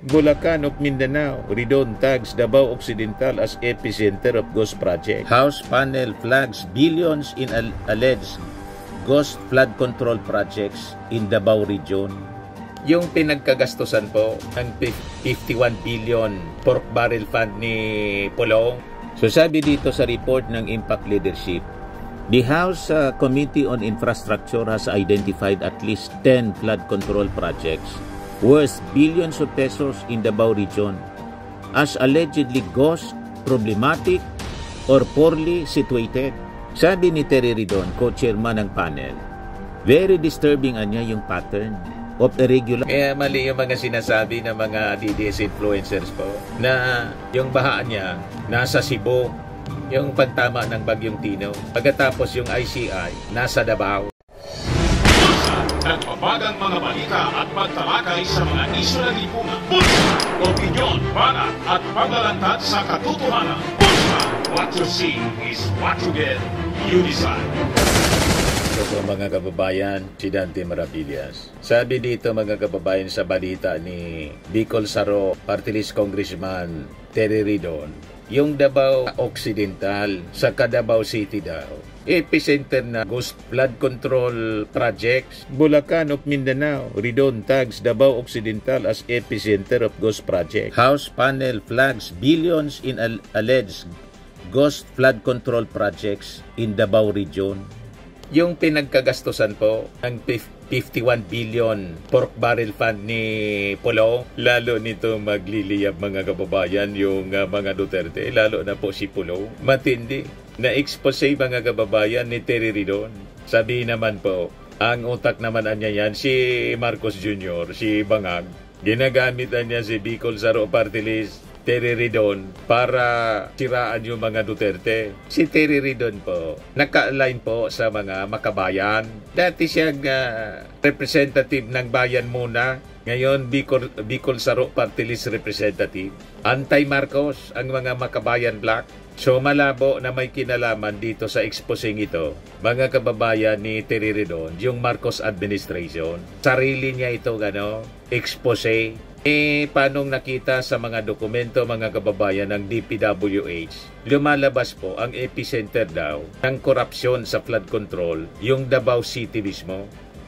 Bulacan ug Mindanao. Ridon tags Davao Occidental as epicenter of ghost project. House panel flags billions in alleged ghost flood control projects in Davao region. Yung pinagkagastusan po ng 51 billion pork barrel fund ni Pulong. So sabi dito sa report ng Impact Leadership, the House Committee on Infrastructure has identified at least 10 flood control projects worth billions of pesos in Davao region as allegedly ghost, problematic, or poorly situated. Sabi ni Terry Ridon, co-chairman ng panel, very disturbing anya yung pattern of irregular. Kaya mali yung mga sinasabi ng mga DDS influencers po na yung baha niya nasa Cebu, yung pagtama ng Bagyong Tino, pagkatapos yung ICI nasa Davao. Nagpapagang mga balita at pagtalakay sa mga isyu ng lipunan. Bulsa! Opinyon, banat at paglalantad sa katotohanan. Bulsa! What you see is what you get. You decide. So, mga kababayan, si Dante Maravillas. Sabi dito mga kababayan sa balita ni Bicol Saro, Party List Congressman Terry Ridon, yung Davao Occidental sa Davao City daw, epicenter na ghost flood control projects. Bulacan ug Mindanao. Ridon tags Davao Occidental as epicenter of ghost project. House panel flags billions in alleged ghost flood control projects in Davao region. Yung pinagkagastusan po ng 51 billion pork barrel fund ni Pulong, lalo nito magliliyab mga kababayan yung mga Duterte, lalo na po si Pulong. Matindi na expose mga kababayan ni Terry Ridon. Sabi naman po, ang utak naman niya yan si Marcos Jr., si Bangag. Ginagamit niya si Bicol Saro Party List Terry Ridon para siraan yung mga Duterte. Si Terry Ridon po, naka-align po sa mga makabayan. Dati siyang representative ng bayan muna. Ngayon, Bicol Saro Party List representative. Anti-Marcos ang mga makabayan black. So malabo na may kinalaman dito sa exposing ito, mga kababayan ni Terry Ridon, yung Marcos administration. Sarili niya ito, expose. Paanong nakita sa mga dokumento mga kababayan ng DPWH, lumalabas po ang epicenter daw ng korupsyon sa flood control, yung Davao City mismo.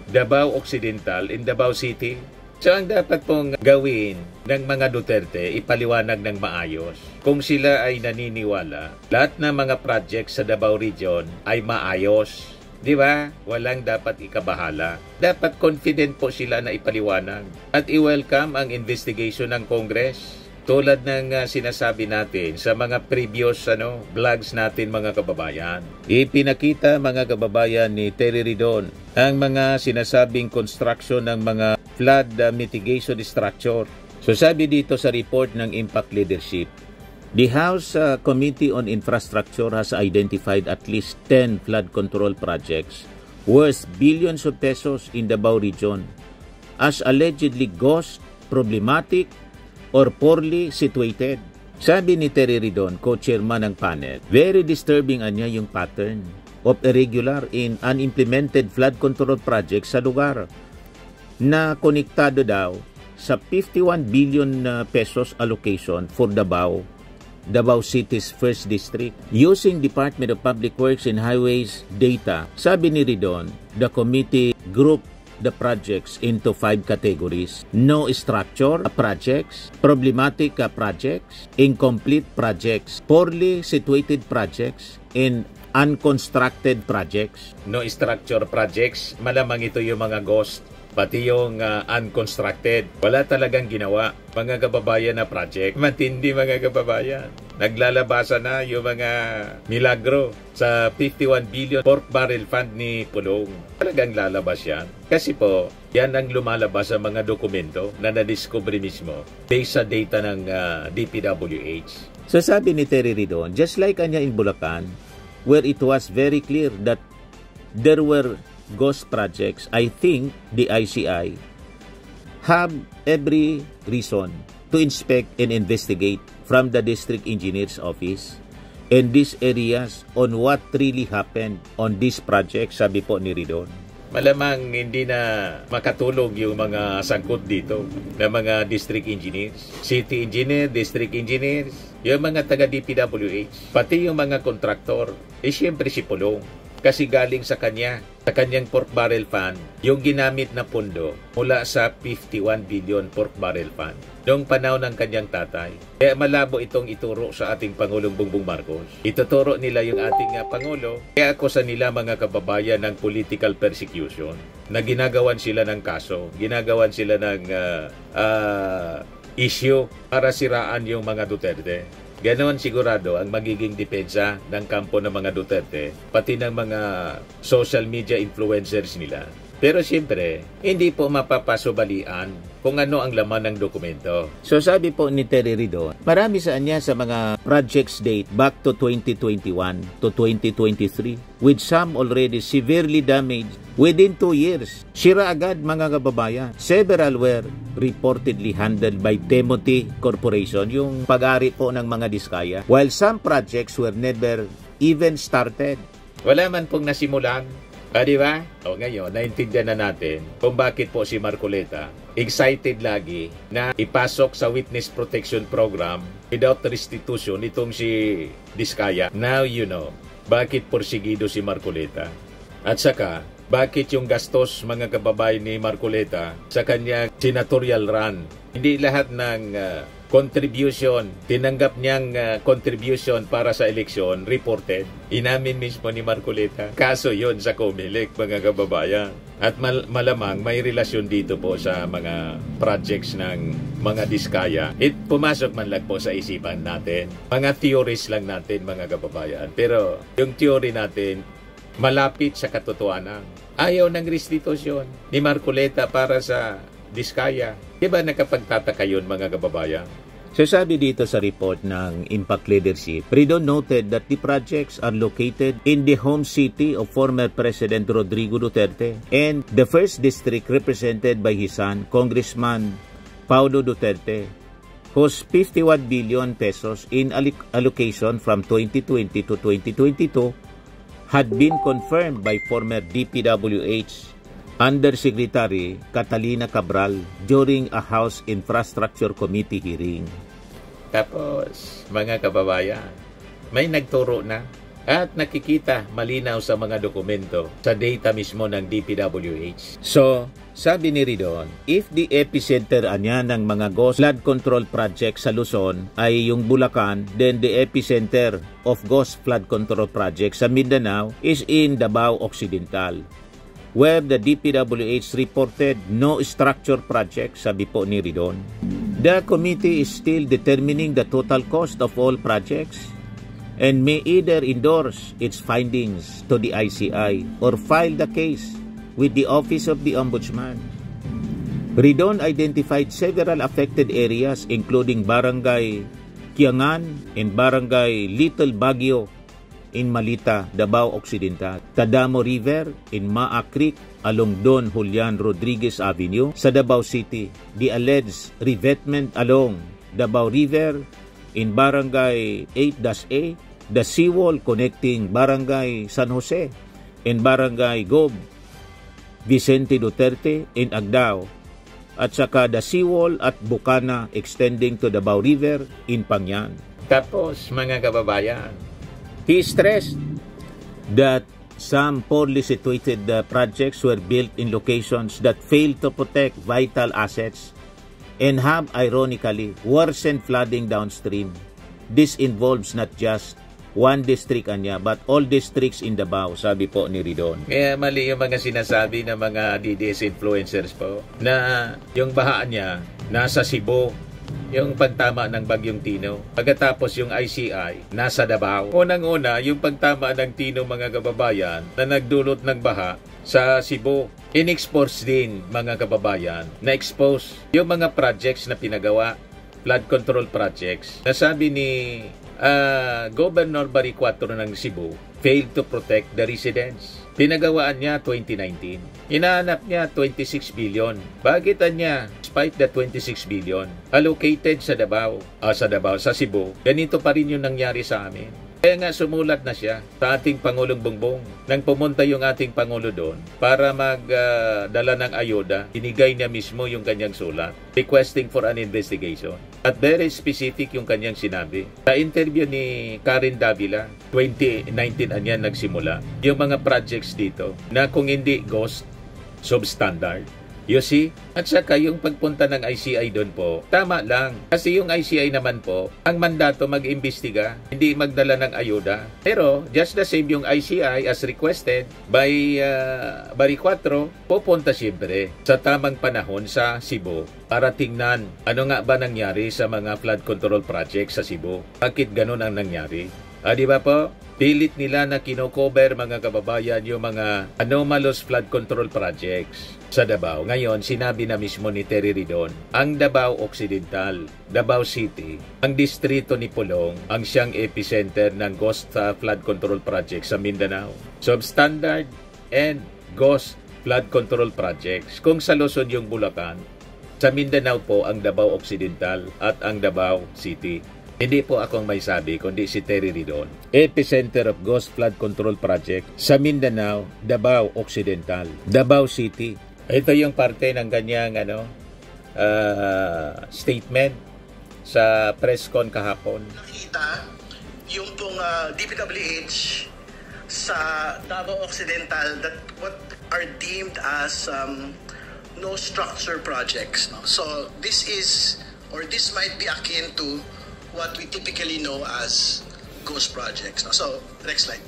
Davao Occidental in Davao City. So ang dapat pong gawin ng mga Duterte, ipaliwanag ng maayos. Kung sila ay naniniwala, lahat ng mga project sa Davao region ay maayos. Di ba? Walang dapat ikabahala. Dapat confident po sila na ipaliwanag. At i-welcome ang investigation ng Congress. Tulad ng sinasabi natin sa mga previous vlogs natin mga kababayan. Ipinakita mga kababayan ni Terry Ridon ang mga sinasabing construction ng mga flood mitigation structure. So sabi dito sa report ng Impact Leadership, the House Committee on Infrastructure has identified at least 10 flood control projects worth billions of pesos in Davao region as allegedly ghost, problematic, or poorly situated. Sabi ni Terry Ridon, co-chairman ng panel, very disturbing anya yung pattern of irregular in unimplemented flood control projects sa lugar na konektado daw sa 51 billion pesos allocation for Davao City's First District. Using Department of Public Works and Highways data, sabi ni Ridon, the committee grouped the projects into 5 categories. No structure projects, problematic projects, incomplete projects, poorly situated projects, and unconstructed projects. No structure projects, malamang ito yung mga ghost, pati yung unconstructed. Wala talagang ginawa, mga kababayan na project. Matindi mga kababayan. Naglalabasa na yung mga milagro sa 51 billion pork barrel fund ni Pulong. Talagang lalabas yan. Kasi po, yan ang lumalabas sa mga dokumento na nadiscover mismo based sa data ng DPWH. So sabi ni Terry Ridon, just like anya in Bulacan, where it was very clear that there were ghost projects, I think the ICI have every reason to inspect and investigate from the district engineer's office in these areas on what really happened on this project, sabi po ni Ridon. malamang hindi na makatulog yung mga sangkot dito na mga district engineers, city engineer, district engineers, yung mga taga DPWH, pati yung mga kontraktor. Siyempre si Pulong. Kasi galing sa kanyang pork barrel fund, yung ginamit na pondo mula sa 51 billion pork barrel fund noong panahon ng kanyang tatay. Kaya malabo itong ituro sa ating Pangulong Bongbong Marcos. Ituturo nila yung ating Pangulo. Kaya ako sa nila mga kababayan ng political persecution na ginagawan sila ng kaso, ginagawan sila ng issue para siraan yung mga Duterte. Ganon sigurado ang magiging depensa ng kampo ng mga Duterte, pati ng mga social media influencers nila. Pero siyempre, hindi po mapapasubalian kung ano ang laman ng dokumento. So sabi po ni Terry Ridon, marami sa niya sa mga projects date back to 2021 to 2023 with some already severely damaged within 2 years. Sira agad mga kababayan. Several were reportedly handled by Timothy Corporation, yung pag-ari po ng mga diskaya, while some projects were never even started. Wala man pong nasimulan. Di ba? O ngayon, naintindihan na natin kung bakit po si Marcoleta excited lagi na ipasok sa Witness Protection Program without restitution itong si Diskaya. Now you know bakit porsigido si Marcoleta. At saka, bakit yung gastos mga kababayan ni Marcoleta sa kanyang senatorial run. Hindi lahat ng contribution, tinanggap niyang contribution para sa eleksyon, reported. Inamin mismo ni Marcoleta. Kaso yon sa COMELEC, mga kababayan. At malamang may relasyon dito po sa mga projects ng mga diskaya. Pumasok man lang po sa isipan natin. Mga theories lang natin, mga kababayan. Pero yung theory natin, malapit sa katotohanan. Ayaw ng restitution ni Marcoleta para sa diskaya. Diba nakapagtataka yun, mga kababayan? So sabi dito sa report ng Impact Leadership, Ridon noted that the projects are located in the home city of former President Rodrigo Duterte and the first district represented by his son, Congressman Paulo Duterte, whose 51 billion pesos in allocation from 2020 to 2022 had been confirmed by former DPWH Undersecretary Catalina Cabral during a House Infrastructure Committee hearing. Tapos, mga kababayan, may nagturo na at nakikita malinaw sa mga dokumento sa data mismo ng DPWH. So, sabi ni Ridon, if the epicenter anya ng mga ghost flood control project sa Luzon ay yung Bulacan, then the epicenter of ghost flood control project sa Mindanao is in Davao Occidental, where the DPWH reported no structure project, sabi po ni Ridon. The committee is still determining the total cost of all projects and may either endorse its findings to the ICI or file the case with the Office of the Ombudsman. Ridon identified several affected areas including Barangay Kiangan and Barangay Little Baguio in Malita, Davao Occidental, Tadamo River in Maa Creek along Don Julian Rodriguez Avenue sa Davao City, the alleged revetment along Davao River in Barangay 8-A, the seawall connecting Barangay San Jose and Barangay Gob Vicente Duterte in Agdao, at saka the seawall at Bukana extending to Davao River in Pangyan. Tapos, mga kababayan, he stressed that some poorly situated projects were built in locations that fail to protect vital assets and have ironically worsened flooding downstream. This involves not just one district anya but all districts in Davao, sabi po ni Ridon. Kaya mali yung mga sinasabi ng mga DDS influencers po na yung baha niya nasa Cebu, yung pagtama ng Bagyong Tino. Pagkatapos yung ICI, nasa Davao. Unang-una, yung pagtama ng Tino, mga kababayan, na nagdulot ng baha sa Cebu. In-expose din, mga kababayan, na-expose yung mga projects na pinagawa, flood control projects. Nasabi ni Governor Baricuatro ng Cebu, failed to protect the residents. Pinagawaan niya 2019. Inaanap niya 26 billion. Bakit niya, despite the 26 billion, allocated sa Davao, sa Cebu, ganito pa rin yung nangyari sa amin. Kaya nga sumulat na siya sa ating Pangulong Bongbong. Nang pumunta yung ating Pangulo doon para magdala ng ayuda, inigay niya mismo yung kanyang sulat requesting for an investigation. At very specific yung kanyang sinabi. Sa interview ni Karen Davila, 2019 anyan nagsimula, yung mga projects dito na kung hindi ghost, substandard. You see? At saka yung pagpunta ng ICI doon po, tama lang. Kasi yung ICI naman po, ang mandato mag-imbestiga, hindi magdala ng ayuda. Pero, just the same yung ICI as requested by Bari 4, pupunta siyempre sa tamang panahon sa Cebu para tingnan ano nga ba nangyari sa mga flood control projects sa Cebu. Bakit ganun ang nangyari? Di ba po? Pilit nila na kinocover mga kababayan yung mga anomalous flood control projects sa Davao. Ngayon, sinabi na mismo ni Terry Ridon, ang Davao Occidental, Davao City, ang distrito ni Pulong, ang siyang epicenter ng ghost flood control projects sa Mindanao. Substandard and ghost flood control projects. Kung sa Luzon yung Bulacan, sa Mindanao po ang Davao Occidental at ang Davao City. Hindi po akong may sabi, kundi si Terry Ridon. Epicenter of Ghost Flood Control Project sa Mindanao, Davao Occidental, Davao City. Ito yung parte ng kanyang statement sa press con kahapon. Nakita yung pong DPWH sa Davao Occidental that what are deemed as no structure projects. No? So this might be akin to what we typically know as ghost projects. No? So, next slide.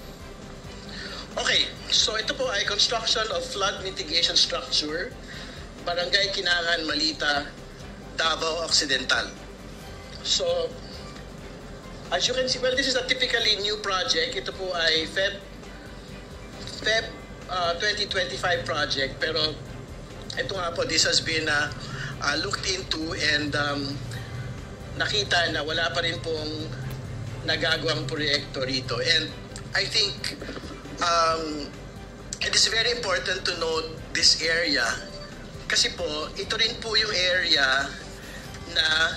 Okay, so ito po ay construction of flood mitigation structure, Barangay Kinangan, Malita, Davao Occidental. So, as you can see, well, this is a typically new project. Ito po ay Feb 2025 project, pero ito nga po, this has been looked into and nakita na wala pa rin pong nagagawang proyekto rito. And I think it is very important to note this area kasi po, ito rin po yung area na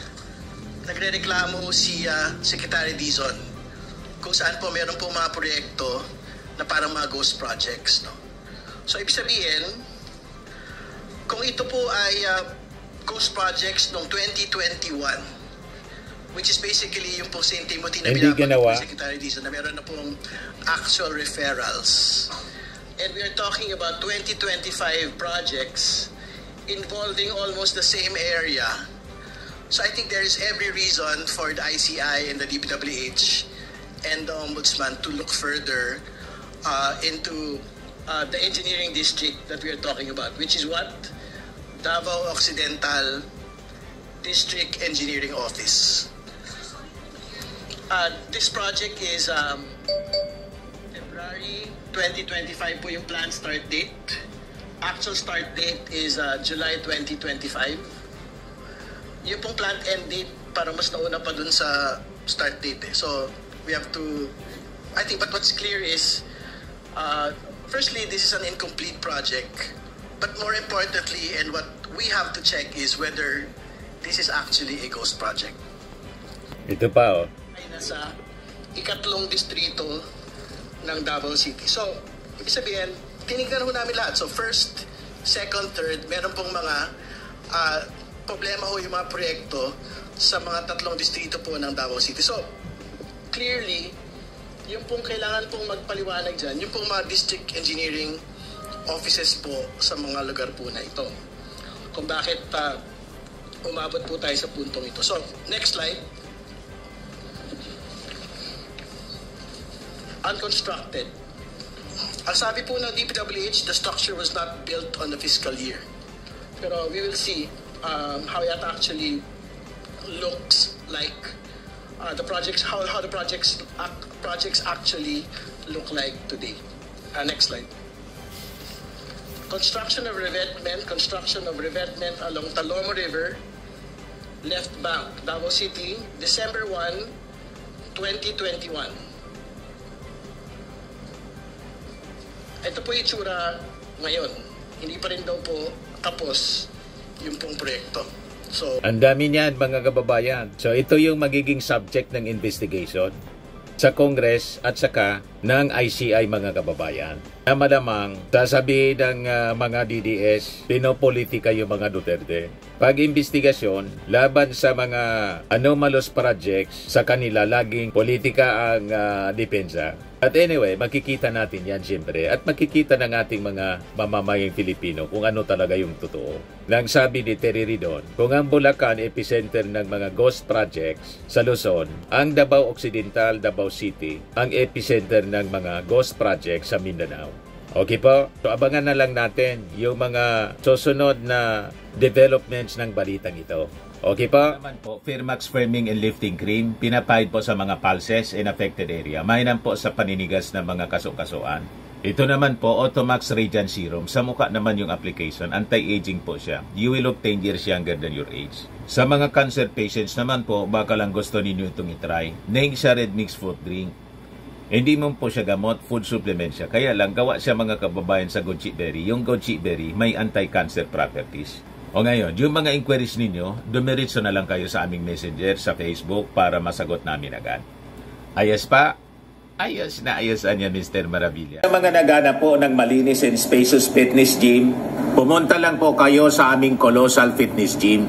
nagrereklamo si Secretary Dizon kung saan po meron po mga proyekto na parang mga ghost projects. No? So, ibig sabihin, kung ito po ay ghost projects noong 2021, which is basically yung po St. Timothy na binabagay po Secretary Dizon na meron na pong actual referrals. And we are talking about 2025 projects involving almost the same area. So I think there is every reason for the ICI and the DPWH and the Ombudsman to look further into the engineering district that we are talking about, which is what? Davao Occidental District Engineering Office. This project is February 2025 po yung planned start date. Actual start date is July 2025. Yung pong planned end date para mas nauna pa dun sa start date. So we have to, I think, but what's clear is firstly, this is an incomplete project. But more importantly, and what we have to check is whether this is actually a ghost project. Ito pa, ay nasa ikatlong distrito ng Davao City. So, ibig sabihin, tinignan ho namin lahat. So, first, second, third, meron pong mga problema ho yung mga proyekto sa mga tatlong distrito po ng Davao City. So, clearly, yung pong kailangan pong magpaliwanag dyan, yung pong mga district engineering offices po sa mga lugar po na ito. Kung bakit umabot po tayo sa puntong ito. So, next slide. Unconstructed. Ang sabi po ng DPWH, the structure was not built on the fiscal year. Pero we will see how it actually looks like the projects, how the projects actually look like today. Next slide. Construction of revetment along Talomo River, left bank, Davao City, December 1, 2021. Ito po yung itsura ngayon. Hindi pa rin daw po tapos yung pong proyekto. So, ang dami niyan mga kababayan. So ito yung magiging subject ng investigation. sa Congress at saka ng ICI mga kababayan. Na malamang sasabihin ng mga DDS, pinopolitika yung mga Duterte. Pag-imbestigasyon laban sa mga anomalous projects, sa kanila laging politika ang depensa. At anyway, makikita natin yan siyempre at makikita ng ating mga mamamayang Filipino kung ano talaga yung totoo. Nang sabi ni Terry Ridon, kung ang Bulacan epicenter ng mga ghost projects sa Luzon, ang Davao Occidental, Davao City, ang epicenter ng mga ghost projects sa Mindanao. Okay po? So abangan na lang natin yung mga susunod na developments ng balitang ito. Okay po? Naman po, Firmax Firming and Lifting Cream, pinapahid po sa mga pulses in affected area. Mainam po sa paninigas ng mga kaso-kasuan. Ito naman po, Automax Radiant Serum. Sa mukha naman yung application, anti-aging po siya. You will look 10 years younger than your age. Sa mga cancer patients naman po, baka lang gusto ninyo itong itry. Neng siya red mixed fruit drink. Hindi mo po siya gamot, food supplement siya. Kaya lang, gawa siya mga kababayan sa goji berry. Yung goji berry may anti-cancer properties. O ngayon, yung mga inquiries ninyo, dumiritso na lang kayo sa aming messenger sa Facebook para masagot namin agad. Ayos pa? Ayos na ayos niya, Mr. Maravilla. Sa mga nagana po ng malinis and spacious fitness gym, pumunta lang po kayo sa aming Colossal Fitness Gym.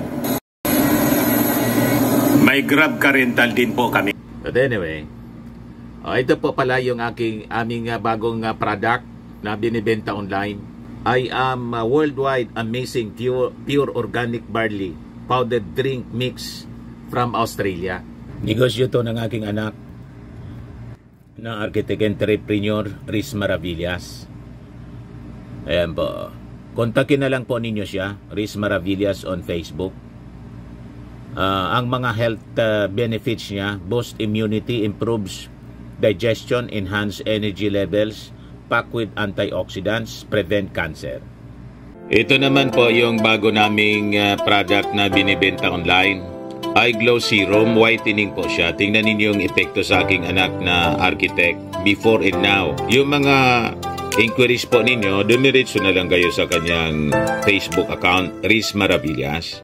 May Grab car rental din po kami. But anyway, ito po pala yung aming bagong product na binibenta online. I am worldwide amazing pure organic barley powdered drink mix from Australia. Negosyo to ng aking anak na architect entrepreneur Riz Maravillas. Ayan po. Kontakin na lang po ninyo siya, Riz Maravillas on Facebook. Ang mga health benefits niya, boost immunity, improves digestion, enhance energy levels, packed with antioxidants, prevent cancer. Ito naman po yung bago naming product na binibenta online. Eye Glow Serum, whitening po siya. Tingnan ninyo yung epekto sa aking anak na architect before and now. Yung mga inquiries po ninyo, dumiretso na lang kayo sa kanyang Facebook account, Riz Maravillas.